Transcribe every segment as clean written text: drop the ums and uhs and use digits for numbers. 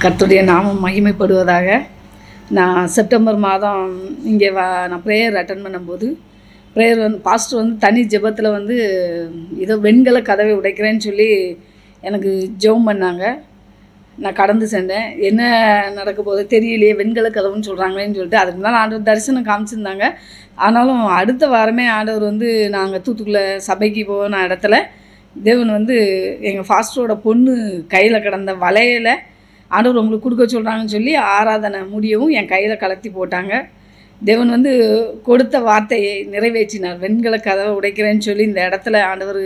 கர்த்தருடைய நாமம் மகிமைப்படுவதாக. நான் செப்டம்பர் மாதம் இங்கே நான் ப்ரேயர் அட்டன் பண்ணும்போது ப்ரேயர் பாஸ்டர் தனி ஜெபத்தில் ஏதோ வெண்கல கதவை உடைக்கிறேன்னு சொல்லி எனக்கு ஜெபம் பண்ணாங்க. நான் கடந்து சென்றேன். என்ன நடக்க போகுது தெரியலையே, வெண்கல கதவுன்னு சொல்கிறாங்களேன்னு சொல்லிட்டு அதுக்கு முன்னால் ஆண்டவர் தரிசனம் காமிச்சிருந்தாங்க. ஆனாலும் அடுத்த வாரமே ஆண்டவர் நாங்கள் தூத்துக்குள்ள சபைக்கு போன இடத்துல தேவன் எங்கள் ஃபாஸ்டரோட பொண்ணு கையில் கிடந்த வளையல ஆண்டவர் உங்களுக்கு கொடுக்க சொல்கிறாங்கன்னு சொல்லி ஆராதனை முடியவும் என் கையில் கலத்தி போட்டாங்க. தேவன் கொடுத்த வார்த்தையை நிறைவேற்றினார். வெண்கல கதவை உடைக்கிறேன்னு சொல்லி இந்த இடத்துல ஆண்டவர்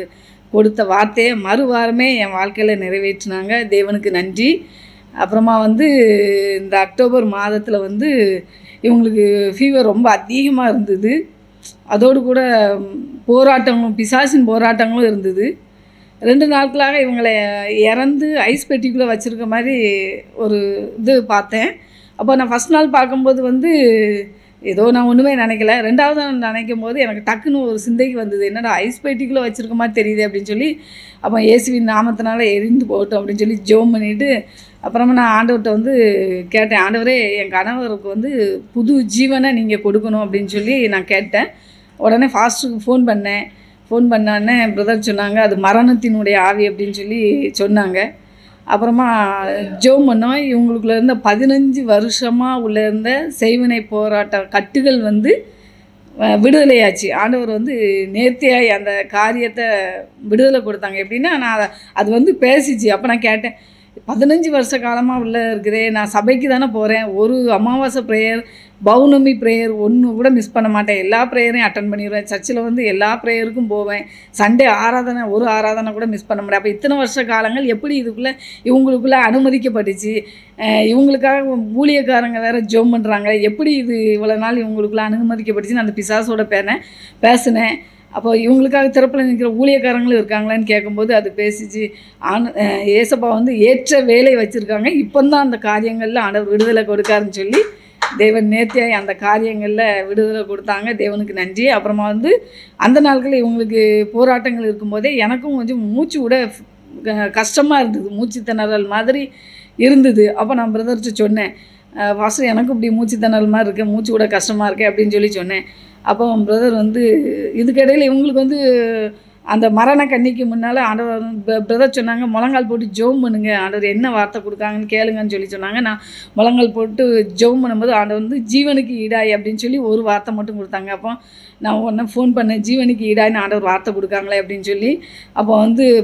கொடுத்த வார்த்தையை மறுவாரமே என் வாழ்க்கையில் நிறைவேற்றினாங்க. தேவனுக்கு நன்றி. அப்புறமா இந்த அக்டோபர் மாதத்தில் இவங்களுக்கு ஃபீவர் ரொம்ப அதிகமாக இருந்தது. அதோடு கூட போராட்டங்களும் பிசாசின் போராட்டங்களும் இருந்தது. 2 நாட்களாக இவங்களை இறந்து ஐஸ் பெட்டிக்குள்ளே வச்சுருக்க மாதிரி ஒரு இது பார்த்தேன். அப்போ நான் ஃபஸ்ட் நாள் பார்க்கும்போது ஏதோ நான் ஒன்றுமே நினைக்கல. 2வது நாள் நினைக்கும் போது எனக்கு டக்குன்னு ஒரு சிந்தைக்கு வந்தது, என்னடா ஐஸ் பெட்டிக்குள்ளே வச்சுருக்க மாதிரி தெரியுது அப்படின்னு சொல்லி. அப்போ இயேசுவின் நாமத்தினால எரிந்து போகட்டும் அப்படின்னு சொல்லி ஜெபம் பண்ணிவிட்டு அப்புறமா நான் ஆண்டவர்கிட்ட கேட்டேன், ஆண்டவரே என் கணவருக்கு புது ஜீவனை நீங்கள் கொடுக்கணும் அப்படின்னு சொல்லி நான் கேட்டேன். உடனே ஃபாஸ்ட்டுக்கு ஃபோன் பண்ணானே பிரதர் சொன்னாங்க, அது மரணத்தினுடைய ஆவி அப்படின்னு சொல்லி சொன்னாங்க. அப்புறமா ஜெபம் பண்ணோம். இவங்களுக்குள்ள இருந்த 15 வருஷமாக உள்ள இருந்த செய்வினை போராட்ட கட்டுகள் விடுதலையாச்சு. ஆண்டவர் நேர்த்தியாய் அந்த காரியத்தை விடுதலை கொடுத்தாங்க. எப்படின்னா நான் அது பேசிச்சு. அப்போ நான் கேட்டேன், 15 வருஷ காலமாக உள்ளே இருக்கிறேன், நான் சபைக்கு தானே போகிறேன், ஒரு அமாவாசை ப்ரேயர் பௌர்ணமி ப்ரேயர் ஒன்று கூட மிஸ் பண்ண மாட்டேன், எல்லா ப்ரேயரையும் அட்டன் பண்ணிடுவேன், சர்ச்சில் எல்லா ப்ரேயருக்கும் போவேன், சண்டே ஆராதனை ஒரு ஆராதனை கூட மிஸ் பண்ண மாட்டேன். அப்போ இத்தனை வருஷ காலங்கள் எப்படி இவங்களுக்குள்ளே அனுமதிக்கப்பட்டுச்சு? இவங்களுக்காக ஊழியக்காரங்க வேறு ஜெபம் பண்ணுறாங்க, எப்படி இது இவ்வளோ நாள் இவங்களுக்குள்ளே அனுமதிக்கப்பட்டுச்சுன்னு அந்த பிசாசோட பேசினேன். அப்போ இவங்களுக்காக திறப்பில் நிற்கிற ஊழியக்காரங்களும் இருக்காங்களான்னு கேட்கும்போது அது பேசிச்சு. ஏசப்பா ஏற்ற வேலை வச்சுருக்காங்க, இப்போ தான் அந்த காரியங்களில் ஆண்டவர் விடுதலை கொடுக்காருன்னு சொல்லி தேவன் நேர்த்தியாய் அந்த காரியங்களில் விடுதலை கொடுத்தாங்க. தேவனுக்கு நன்றி. அப்புறமா அந்த நாட்களில் இவங்களுக்கு போராட்டங்கள் இருக்கும்போதே எனக்கும் கொஞ்சம் மூச்சு விட கஷ்டமாக இருந்தது, மூச்சு திணறல் மாதிரி இருந்தது. அப்போ நான் பிரதர்கிட்ட சொன்னேன், ஃபஸ்ட்டு எனக்கும் இப்படி மூச்சு திணறல் மாதிரி இருக்கேன், மூச்சு விட கஷ்டமாக இருக்கேன் அப்படின்னு சொல்லி சொன்னேன். அப்போ பிரதர் இதுக்கிடையில் இவங்களுக்கு அந்த மரண கண்ணிக்கு முன்னால் ஆண்டவர் பிரதர் சொன்னாங்க, முழங்கால் போட்டு ஜெபம் பண்ணுங்க, ஆண்டவர் என்ன வார்த்தை கொடுக்காங்கன்னு கேளுங்கன்னு சொல்லி சொன்னாங்க. நான் முழங்கால் போட்டு ஜெபம் பண்ணும்போது ஆண்டவர் ஜீவனுக்கு ஈடாய் அப்படின்னு சொல்லி ஒரு வார்த்தை மட்டும் கொடுத்தாங்க. அப்போ நான் உடனே ஃபோன் பண்ணேன், ஜீவனுக்கு ஈடாயின்னு ஆண்டவர் வார்த்தை கொடுக்காங்களே அப்படின்னு சொல்லி. அப்போ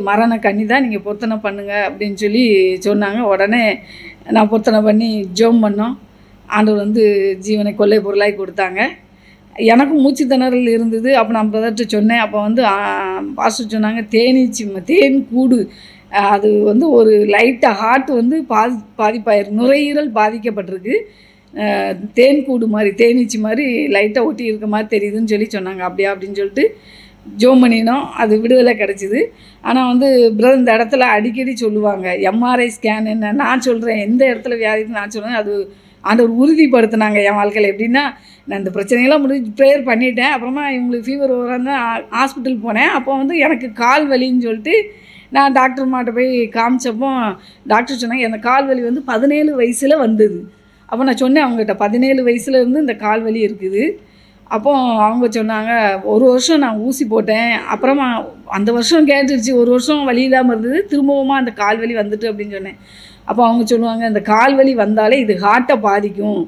மரண கண்ணி தான், நீங்கள் பொருத்தனை பண்ணுங்க அப்படின்னு சொல்லி சொன்னாங்க. உடனே நான் பொருத்தனை பண்ணி ஜெபம் பண்ணோம். ஆண்டவர் ஜீவனை கொள்ளை பொருளாய் கொடுத்தாங்க. எனக்கும் மூச்சு திணறல் இருந்தது. அப்போ நான் பிரதர்கிட்ட சொன்னேன். அப்போ பாஸ்டர் சொன்னாங்க, தேன் கூடு அது ஒரு லைட்டாக ஹார்ட் பாதிப்பாயிருக்கு, நுரையீரல் பாதிக்கப்பட்டிருக்கு, தேன் கூடு மாதிரி தேனீச்சி மாதிரி லைட்டாக ஒட்டி இருக்க மாதிரி தெரியுதுன்னு சொல்லி சொன்னாங்க. அப்படியா அப்படின்னு சொல்லிட்டு ஜெபம் பண்ணினோம். அது விடுதலை கிடச்சிது. ஆனால் பிரதர் இந்த இடத்துல அடிக்கடி சொல்லுவாங்க, எம்ஆர்ஐ ஸ்கேன் என்ன நான் சொல்கிறேன், எந்த இடத்துல வியாதிக்கு நான் சொல்கிறேன், அது ஆண்டவர் உறுதிப்படுத்தினாங்க என் வாழ்க்கையில். எப்படின்னா நான் இந்த பிரச்சனையெல்லாம் முடிஞ்சு ப்ரேயர் பண்ணிட்டேன். அப்புறமா இவங்களுக்கு ஃபீவர் தான் ஹாஸ்பிட்டல் போனேன். அப்போ எனக்கு கால் வலின்னு சொல்லிட்டு நான் டாக்டர் மாட்ட போய் காமிச்சப்போ டாக்டர் சொன்னாங்க, அந்த கால் வலி 17 வயசில் வந்தது. அப்போ நான் சொன்னேன் அவங்ககிட்ட, 17 வயசுலேருந்து இந்த கால் வலி இருக்குது. அப்போ அவங்க சொன்னாங்க, 1 வருஷம் நான் ஊசி போட்டேன், அப்புறமா அந்த வருஷம் கேட்டுருச்சு, 1 வருஷம் வலி இல்லாமல் இருந்தது, திரும்பவும் அந்த கால் வலி வந்துட்டு அப்படின்னு சொன்னேன். அப்போ அவங்க சொல்லுவாங்க, இந்த கால் வலி வந்தாலே இது ஹார்ட்டை பாதிக்கும்,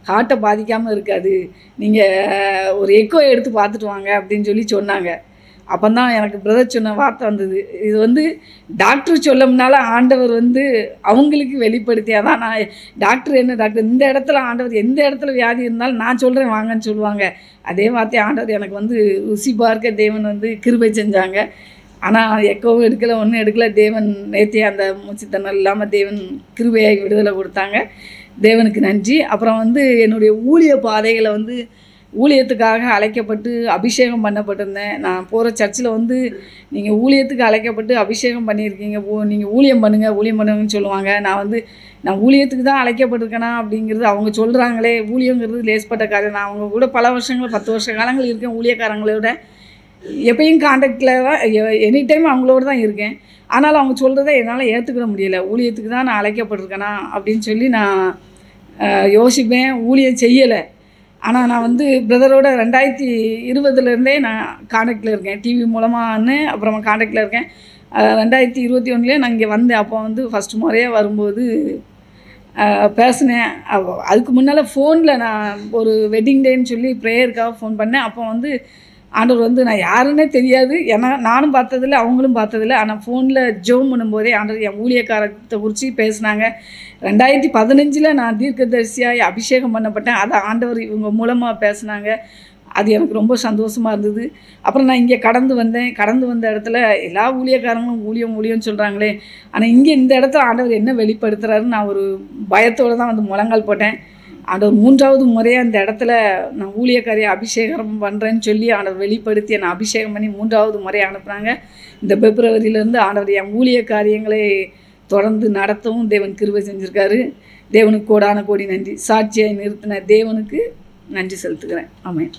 ஹார்ட்டை பாதிக்காமல் இருக்காது, நீங்கள் ஒரு எக்கோ எடுத்து பார்த்துட்டு வாங்க அப்படின்னு சொல்லி சொன்னாங்க. அப்போ தான் எனக்கு பிரதர் சொன்ன வார்த்தை வந்தது, இது டாக்டர் சொல்லமுனால ஆண்டவர் அவங்களுக்கு வெளிப்படுத்தியா தான். நான் டாக்டர் என்ன டாக்டர், இந்த இடத்துல ஆண்டவர் எந்த இடத்துல வியாதி இருந்தாலும் நான் சொல்கிறேன் வாங்கன்னு சொல்லுவாங்க. அதே வார்த்தை ஆண்டவர் எனக்கு ருசி பார்க்க தேவன் கிருபை செஞ்சாங்க. ஆனால் எக்கோவும் எடுக்கலை, ஒன்றும் எடுக்கலை. தேவன் நேர்த்தியே அந்த மூச்சுத்தண்ணல் இல்லாமல் தேவன் கிருபையாகி விடுதலை கொடுத்தாங்க. தேவனுக்கு நன்றி. அப்புறம் என்னுடைய ஊழிய பாதைகளை ஊழியத்துக்காக அழைக்கப்பட்டு அபிஷேகம் பண்ணப்பட்டிருந்தேன். நான் போகிற சர்ச்சில் நீங்கள் ஊழியத்துக்கு அழைக்கப்பட்டு அபிஷேகம் பண்ணியிருக்கீங்க, நீங்கள் ஊழியம் பண்ணுங்கன்னு சொல்லுவாங்க. நான் ஊழியத்துக்கு தான் அழைக்கப்பட்டிருக்கேனா அப்படிங்கிறது அவங்க சொல்கிறாங்களே, ஊழியங்கிறது லேஸ்பட்ட காரியம். நான் அவங்க கூட பல வருஷங்கள் 10 வருஷ காலங்கள் இருக்கேன் ஊழியக்காரங்களோட. எப்பயும் காண்டாக்டில் தான், எனி டைம் அவங்களோட தான் இருக்கேன். ஆனாலும் அவங்க சொல்கிறத என்னால் ஏற்றுக்கிட முடியலை. ஊழியத்துக்கு தான் நான் அழைக்கப்பட்டிருக்கேனா அப்படின்னு சொல்லி நான் யோசிப்பேன். ஊழியம் செய்யலை. ஆனால் நான் வந்து பிரதரோட 2020 நான் காண்டாக்டில் இருக்கேன். டிவி மூலமான்னு அப்புறமா காண்டாக்டில் இருக்கேன். 2021 நான் இங்கே வந்தேன். அப்போ வந்து ஃபஸ்ட்டு முறையாக வரும்போது பேசினேன். அதுக்கு முன்னால் ஃபோனில் நான் ஒரு வெட்டிங் டேன்னு சொல்லி ப்ரேயருக்காக ஃபோன் பண்ணேன். அப்போ வந்து ஆண்டவர் வந்து நான் யாருன்னே தெரியாது. ஏன்னா நானும் பார்த்ததில்ல, அவங்களும் பார்த்ததில்ல. ஆனால் ஃபோனில் ஜெபம் பண்ணும்போதே ஆண்டவர் என் ஊழியக்காரத்தை குறித்து பேசினாங்க. 2015 நான் தீர்க்கதரிசியாக அபிஷேகம் பண்ணப்பட்டேன். அதை ஆண்டவர் இவங்க மூலமாக பேசினாங்க. அது எனக்கு ரொம்ப சந்தோஷமாக இருந்தது. அப்புறம் நான் இங்கே கடந்து வந்தேன். கடந்து வந்த இடத்துல எல்லா ஊழியக்காரங்களும் ஊழியம்னு சொல்கிறாங்களே, ஆனால் இங்கே இந்த இடத்துல ஆண்டவர் என்ன வெளிப்படுத்துகிறாருன்னு நான் ஒரு பயத்தோடு தான் வந்து முழங்கால் போட்டேன். ஆண்டவர் 3வது முறையாக இந்த இடத்துல நான் ஊழியக்காரியை அபிஷேகம் பண்ணுறேன்னு சொல்லி ஆண்டவர் வெளிப்படுத்தி என்னை அபிஷேகம் பண்ணி 3வது முறையாக அனுப்புனாங்க. இந்த பிப்ரவரியிலேருந்து ஆண்டவர் என் ஊழிய காரியங்களை தொடர்ந்து நடத்தவும் தேவன் கிருபை செஞ்சுருக்காரு. தேவனுக்கு கோடான கோடி நன்றி. சாட்சியை நிறுத்தின தேவனுக்கு நன்றி செலுத்துகிறேன். ஆமென்.